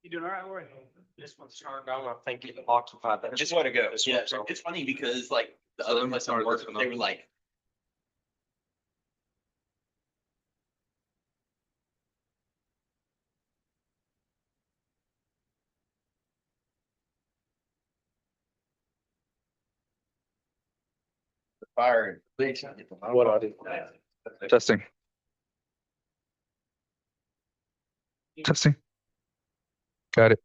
You doing all right, Roy? This one's turned on, I think it occupied that. Just let it go. Yeah, it's funny because like the other place I worked, they were like, fire. What I did. Testing. Testing. Got it.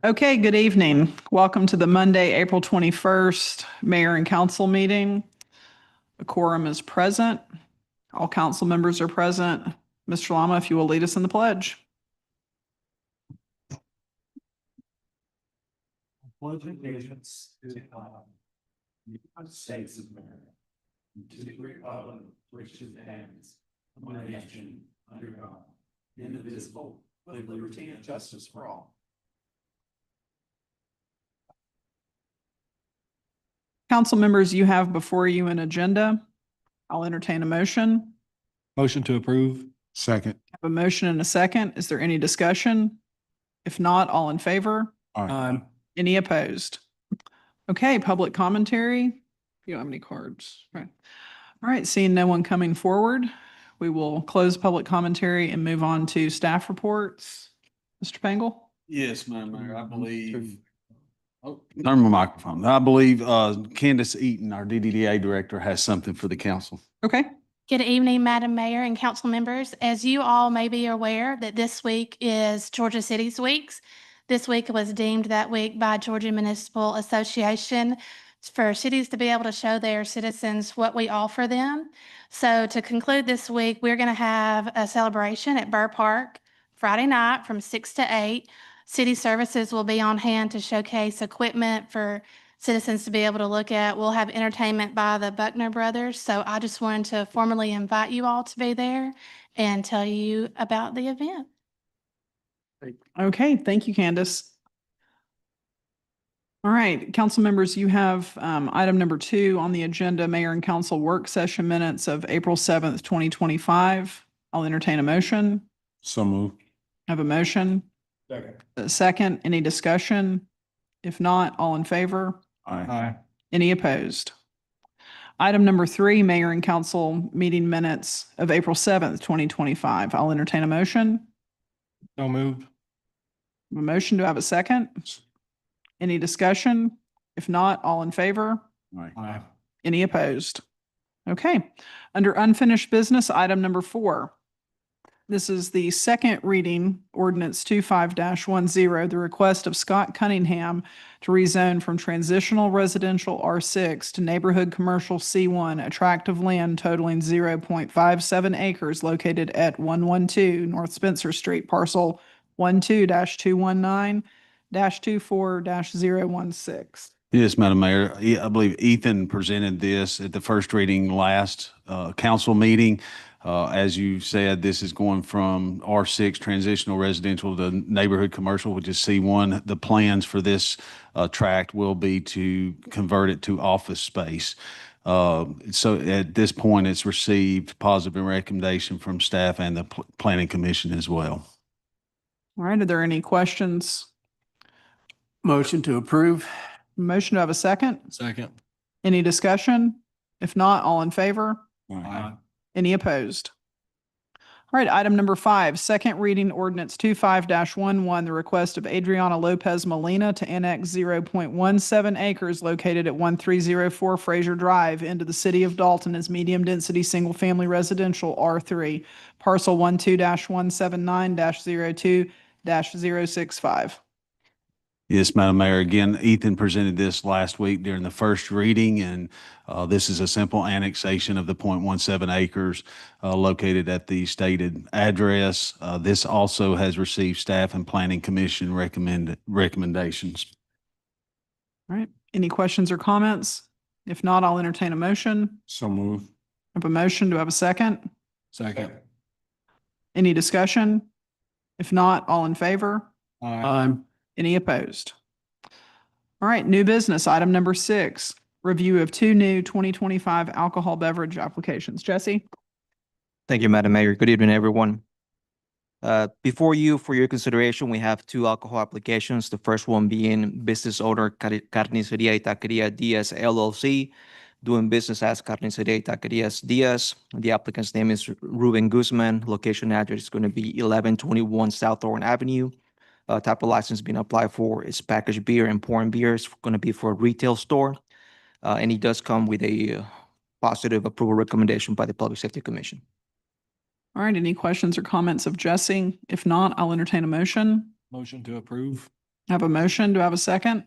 Okay, good evening. Welcome to the Monday, April 21st Mayor and Council meeting. The quorum is present. All council members are present. Mr. Lama, if you will lead us in the pledge. Pledge allegiance to the flag of the United States of America, and to the republic which stands one nation under God, indivisible, with liberty and justice for all. Council members, you have before you an agenda. I'll entertain a motion. Motion to approve. Second. Have a motion and a second. Is there any discussion? If not, all in favor? Aye. Any opposed? Okay, public commentary. You don't have any cards, right? All right, seeing no one coming forward, we will close public commentary and move on to staff reports. Mr. Pangle? Yes, Madam Mayor, I believe. Oh, turn my microphone. I believe Candace Eaton, our DDDA director, has something for the council. Okay, Good evening, Madam Mayor and council members. As you all may be aware that this week is Georgia Cities Weeks. This week was deemed that week by Georgia Municipal Association for cities to be able to show their citizens what we offer them. So to conclude this week, we're going to have a celebration at Burr Park Friday night from 6 to 8. City services will be on hand to showcase equipment for citizens to be able to look at. We'll have entertainment by the Buckner Brothers. So I just wanted to formally invite you all to be there and tell you about the event. okay, thank you, Candace. All right, council members, you have item number 2 on the agenda, mayor and council work session minutes of April 7th, 2025. I'll entertain a motion. So moved. Have a motion. Second. A second, any discussion? If not, all in favor? Aye. Any opposed? Item number 3, mayor and council meeting minutes of April 7th, 2025. I'll entertain a motion. So moved. A motion, to have a second? Any discussion? If not, all in favor? Aye. Any opposed? Okay. Under unfinished business, item number 4. This is the second reading, ordinance 25-10, the request of Scott Cunningham to rezone from transitional residential R6 to neighborhood commercial C1, a tract of land totaling 0.57 acres located at 112 North Spencer Street, parcel 12-219-24-016. Yes, Madam Mayor. I believe Ethan presented this at the first reading last council meeting. As you said, this is going from R6 transitional residential to neighborhood commercial, which is C1. The plans for this tract will be to convert it to office space. So at this point, it's received positive recommendation from staff and the planning commission as well. All right, are there any questions? Motion to approve. Motion, to have a second? Second. Any discussion? If not, all in favor? Aye. Any opposed? All right, item number 5, second reading ordinance 25-11, the request of Adriana Lopez Molina to annex 0.17 acres located at 1304 Fraser Drive into the city of Dalton as medium-density, single-family residential R3, parcel 12-179-02-065. Yes, Madam Mayor. Again, Ethan presented this last week during the first reading, and this is a simple annexation of the 0.17 acres located at the stated address. This also has received staff and planning commission recommendations. All right, any questions or comments? If not, I'll entertain a motion. So moved. I have a motion. Do I have a second? Second. Any discussion? If not, all in favor? Aye. Any opposed? All right, new business, item number 6, review of 2 new 2025 alcohol beverage applications. Jesse? Thank you, Madam Mayor. Good evening, everyone. Before you, for your consideration, we have 2 alcohol applications. The first one being business owner Carnicería y Taquería Diaz LLC, doing business as Carnicería y Taquerías Diaz. The applicant's name is Ruben Guzman. Location address is going to be 1121 South Orange Avenue. Type of license being applied for is packaged beer and pouring beer. It's going to be for a retail store. And it does come with a positive approval recommendation by the Public Safety Commission. All right, any questions or comments of Jesse? If not, I'll entertain a motion. Motion to approve. I have a motion. Do I have a second?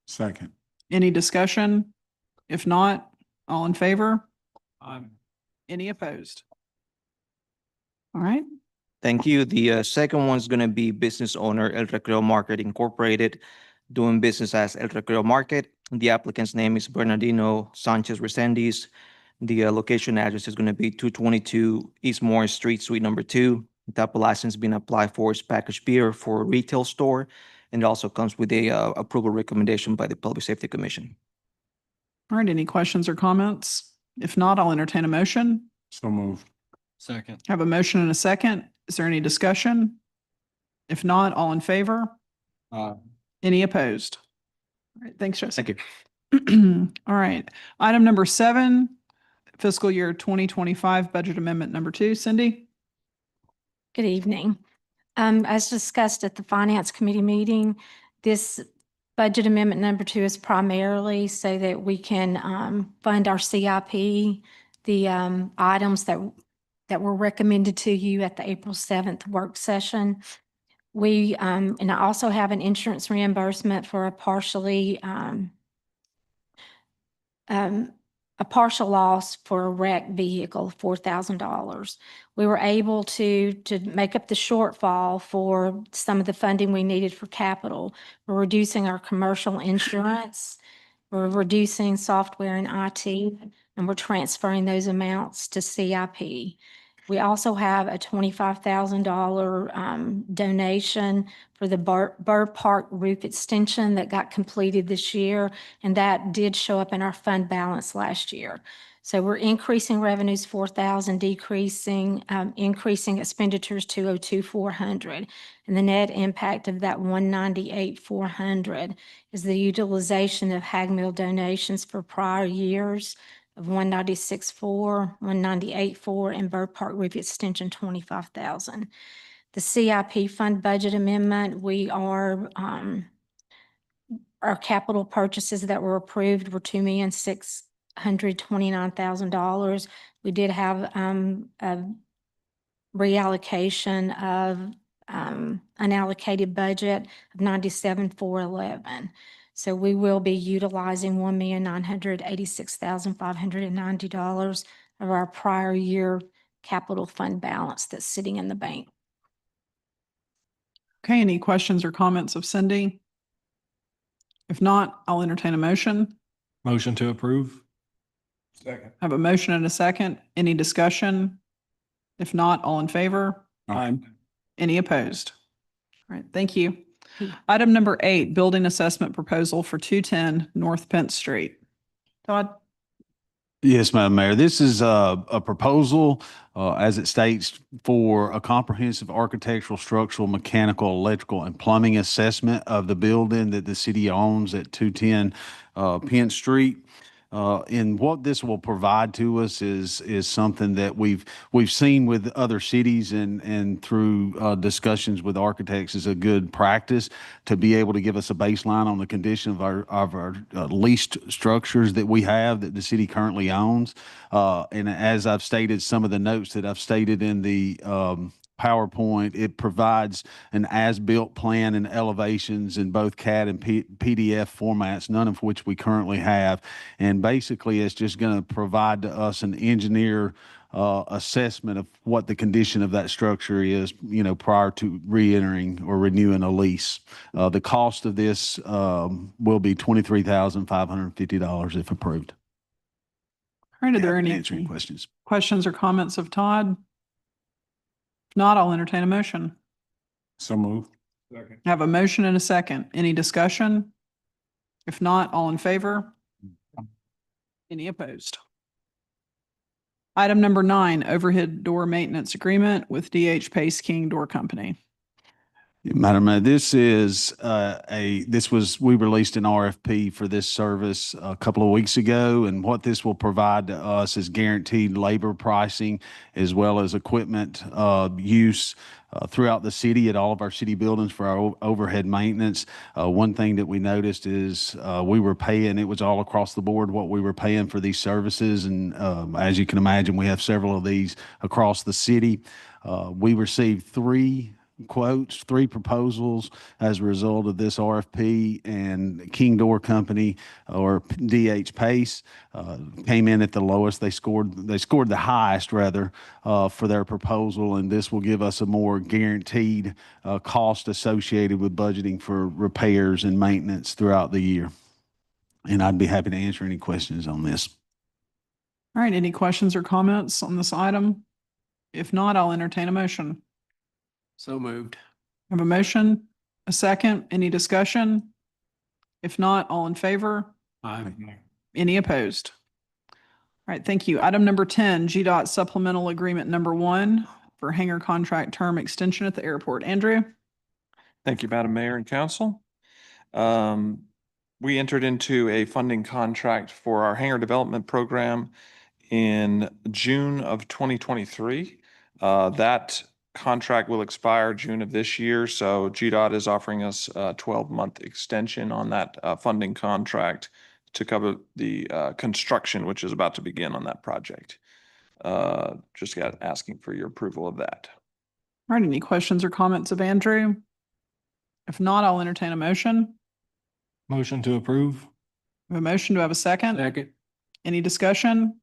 Second. Any discussion? If not, all in favor? Aye. Any opposed? All right, Thank you. The second one is going to be business owner El Recreo Market Incorporated, doing business as El Recreo Market. The applicant's name is Bernardino Sanchez Resendiz. The location address is going to be 222 East Morris Street, Suite number 2. The type of license being applied for is packaged beer for a retail store. And it also comes with a approval recommendation by the Public Safety Commission. all right, any questions or comments? If not, I'll entertain a motion. So moved. Second. I have a motion and a second. Is there any discussion? If not, all in favor? Any opposed? All right, thanks, Jesse. Thank you. All right. Item number 7, fiscal year 2025 budget amendment number 2. Cindy? Good evening. As discussed at the Finance Committee meeting, this budget amendment number 2 is primarily so that we can fund our CIP, the items that were recommended to you at the April 7th work session. We, and I also have an insurance reimbursement for a partial loss for a wrecked vehicle, $4,000. We were able to make up the shortfall for some of the funding we needed for capital. We're reducing our commercial insurance, we're reducing software and IT, and we're transferring those amounts to CIP. We also have a $25,000 donation for the Burr Park roof extension that got completed this year, and that did show up in our fund balance last year. So we're increasing revenues 4,000, increasing expenditures 202,400. And the net impact of that 198,400 is the utilization of HAG Mill donations for prior years of 196,400, 198,400, and Burr Park roof extension 25,000. The CIP fund budget amendment, we are our capital purchases that were approved were $2,629,000. We did have a reallocation of unallocated budget of $97,411. So we will be utilizing $1,986,590 of our prior year capital fund balance that's sitting in the bank. Okay, any questions or comments of Cindy? If not, I'll entertain a motion. Motion to approve. Second. I have a motion and a second. Any discussion? If not, all in favor? Aye. Any opposed? All right, thank you. Item number 8, building assessment proposal for 210 North Penn Street. Todd? Yes, Madam Mayor. This is a proposal, as it states, for a comprehensive architectural, structural, mechanical, electrical, and plumbing assessment of the building that the city owns at 210 Penn Street. And what this will provide to us is something that we've seen with other cities and through discussions with architects is a good practice to be able to give us a baseline on the condition of our leased structures that we have that the city currently owns. And as I've stated, some of the notes that I've stated in the PowerPoint, it provides an as-built plan and elevations in both CAD and PDF formats, none of which we currently have. And basically, it's just going to provide to us an engineer assessment of what the condition of that structure is, prior to re-entering or renewing a lease. The cost of this will be $23,550 if approved. All right, are there any Answering questions? questions or comments of Todd? If not, I'll entertain a motion. So moved. Second. I have a motion and a second. Any discussion? If not, all in favor? Any opposed? Item number 9, overhead door maintenance agreement with DH Pace King Door Company. Madam Mayor, we released an RFP for this service a couple of weeks ago, and what this will provide to us is guaranteed labor pricing as well as equipment use throughout the city at all of our city buildings for our overhead maintenance. One thing that we noticed is we were paying, it was all across the board what we were paying for these services, and as you can imagine, we have several of these across the city. We received 3 proposals as a result of this RFP, and King Door Company, or DH Pace, came in at the lowest. They scored the highest rather for their proposal, and this will give us a more guaranteed cost associated with budgeting for repairs and maintenance throughout the year. And I'd be happy to answer any questions on this. All right, any questions or comments on this item? If not, I'll entertain a motion. So moved. I have a motion, a second. Any discussion? If not, all in favor? Aye. Any opposed? right, thank you. Item number 10, GDOT supplemental agreement number 1 for hangar contract term extension at the airport. Andrew? Thank you, Madam Mayor and Council. We entered into a funding contract for our hangar development program in June of 2023. That contract will expire June of this year, so GDOT is offering us a 12-month extension on that funding contract to cover the construction, which is about to begin on that project. Just asking for your approval of that. All right, any questions or comments of Andrew? If not, I'll entertain a motion. Motion to approve. We have a motion. Do I have a second? Second. Any discussion?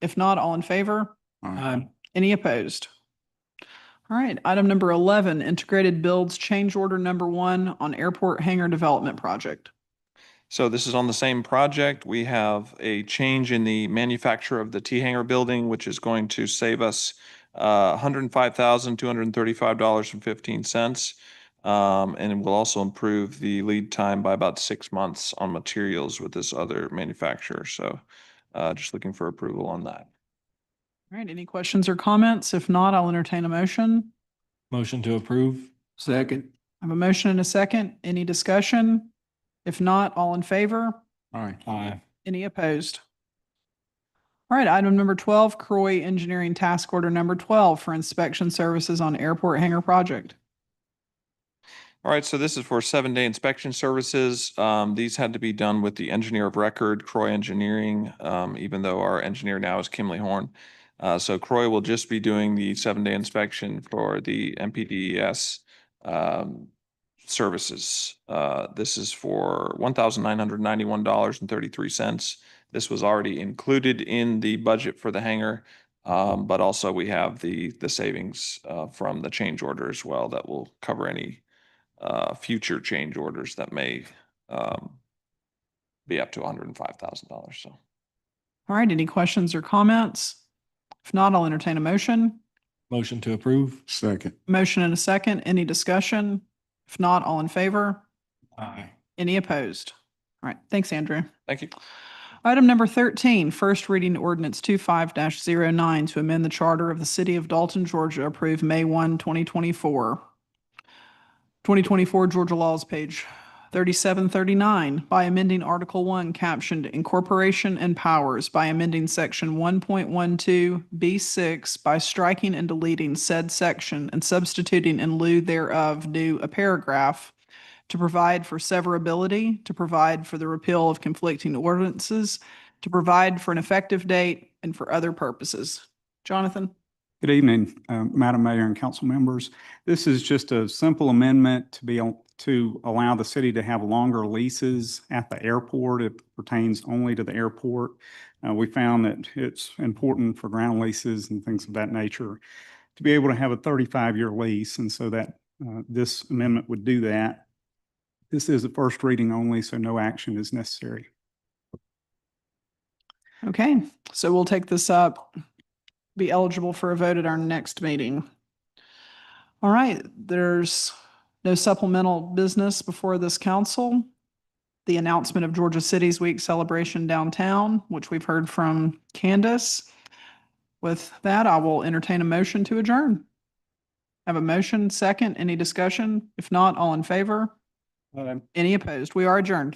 If not, all in favor? Aye. Any opposed? All right, item number 11, integrated builds change order number 1 on airport hangar development project. So this is on the same project. We have a change in the manufacture of the T-hangar building, which is going to save us $105,235.15. And it will also improve the lead time by about 6 months on materials with this other manufacturer. So just looking for approval on that. All right, any questions or comments? If not, I'll entertain a motion. Motion to approve. Second. I have a motion and a second. Any discussion? If not, all in favor? Aye. Any opposed? All right, item number 12, Croy Engineering Task Order number 12 for inspection services on airport hangar project. All right, so this is for 7-day inspection services. These had to be done with the engineer of record, Croy Engineering, even though our engineer now is Kimley Horn. So Croy will just be doing the 7-day inspection for the MPDES services. This is for $1,991.33. This was already included in the budget for the hangar, but also we have the savings from the change order as well that will cover any future change orders that may be up to $105,000. So, All right, any questions or comments? If not, I'll entertain a motion. Motion to approve. Second. Motion and a second. Any discussion? If not, all in favor? Aye. Any opposed? All right, thanks, Andrew. thank you. Item number 13, first reading ordinance 25-09 to amend the charter of the city of Dalton, Georgia, approved May 1, 2024. 2024 Georgia Laws, page 3739, by amending Article 1 captioned Incorporation and Powers by amending Section 1.12B6 by striking and deleting said section and substituting in lieu thereof new a paragraph to provide for severability, to provide for the repeal of conflicting ordinances, to provide for an effective date, and for other purposes. Jonathan? Good evening, Madam Mayor and council members. This is just a simple amendment to allow the city to have longer leases at the airport. It pertains only to the airport. We found that it's important for ground leases and things of that nature to be able to have a 35-year lease, and so that this amendment would do that. This is a first reading only, so no action is necessary. Okay, so we'll take this up, be eligible for a vote at our next meeting. All right, there's no supplemental business before this council. The announcement of Georgia City's Week celebration downtown, which we've heard from Candace. With that, I will entertain a motion to adjourn. Have a motion, second, any discussion? If not, all in favor? Any opposed? We are adjourned.